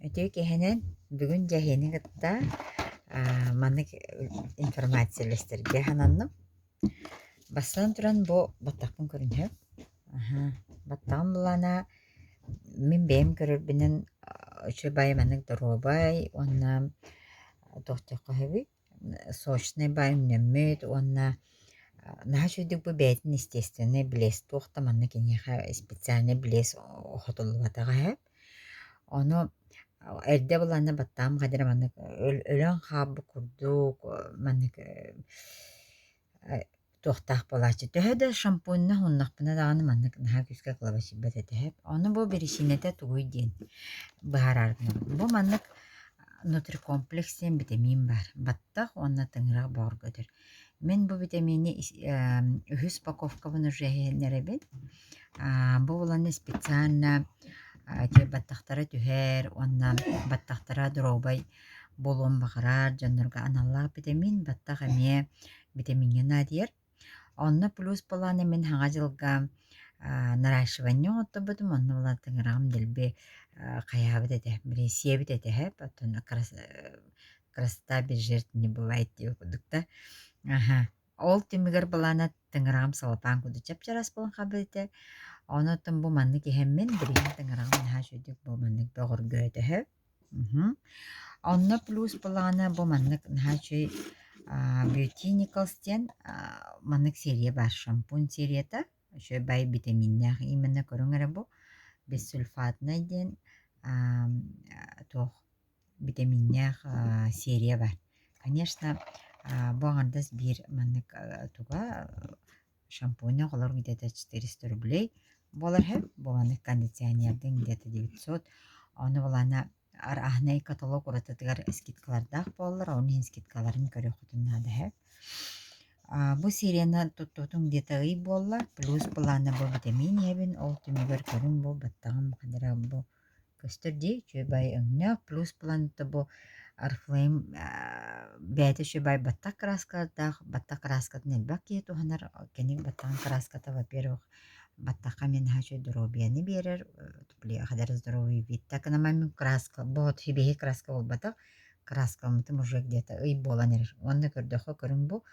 Өтөй кеһенен бүгүн жаһини гытта манык информациялестерге хананным. Бастан туран бу баттакпын көрүнһө. Баттагым булана мен бэм көрөрбүнен өчө бай манык доробай, онна тохтякка хэби, сочный бай үннөммөт, онна наха чуйдук бу бэйтин естественный билес туохта манык инеха специальный билес охотуллубатага хэп. Ону эрде булана баттаам гадыра манык өлөн хаабы курдук манык туохтаах болаачы. Төһө да шампуньна хуннахпына дааны манык наха күскэ кылабачыбат этэһэп. Ону бу биришинете тугуй диэн быһаарааргына. Бу манык нутрикомплексен витамин бар. Баттах онна тыңыраах бооргөтөр. Мен бу витамини үһүс упаковка буну жэһенеребин. Бу буланы специально баттахтара түһэр, онна баттахтара доробай болуон бахараар, дьоннорга аналлаах витамин, баттах эмиэ витаминге наадиер. Онна плюс боланы мен хаҥа дьылга наращивание оттубутум, онна була тыңыраагым дэлби хайаабыт этэ, бири сиэбит этэһэ, оттон красота бир жертв не бывает диэ кудукта. Ол түмүгэр булана тыңыраагым салапаан куду чапчарас болон хабыт этэ. Онотон бу маннык иһэммин билигин тыңыраагым наһаа чуйдук бу маннык бөҕөргөөтөһө. Онно плюс булана бу маннык наһаа чуй Beautinicals диэн маннык серия бар, шампунь серията. Өчө бай витаминнээх именно көрүңөрө бу бисульфатна диэн туох витаминнээх серия бар. Конечно, бу аңардас бир маннык туга шампуньна олор где-то 400 рублей болар хэп. Бу маннык кондиционердин где-то 900. Ону булана ахнай каталог урататыгар скидкалардах боллар, онун скидкаларын көрөхүтүннаада хэп. Бу серияна туттутун где-то ый боллар, плюс булана бу витамин хэбин, ол түмүгөр көрүн бу баттагым кадыра бу көстөрди, чөбай өңнөк, плюс буланта бу Арфлейм бәйті шөбай баттак краскадах, баттак краскатын элбак кие туханар, кенек баттагын краската, во-первых, баттакка мен хачу доробияны берер, тупли ахадар здоровый вид. Так на мамин краска, бот хибеги краска бол баттак, краска мытым уже где-то ый боланер. Онны көрдөхө көрүн бу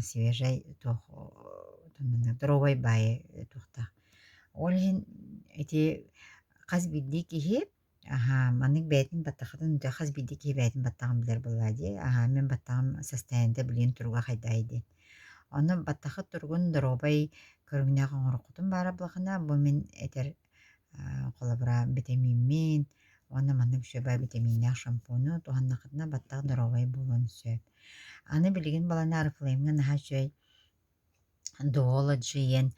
свежай тух доровой бай тухта. Олхин эти каз бидди кихи манык бәйтин баттахатын хаз бидди кихи бәйтин баттагын билер буллади. Мен баттагын состоянда билен туруга хайдайды. Оны баттахы тургун доробай көрүңнээх оҥороххутун баара булахана бу мен этер колобура витаминмен, оны маннык шөбай витаминнээх шампуну туханнахытына баттах доробай болуон сөп. Аны билигин баланы Арфлеймга наһаа чөй дуологи иен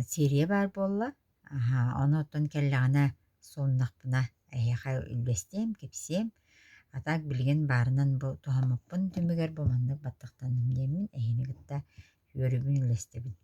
серия бар болла. Оны оттон келлэҕинэ сууннахпына эйэхэ үлбестиэм, кепсиэм. Атаак билигин баарынан бу туһаммаппын түмүгэр бу маннык баттахтанным диэммин, эһини гытта үөрүбүн үлестебин.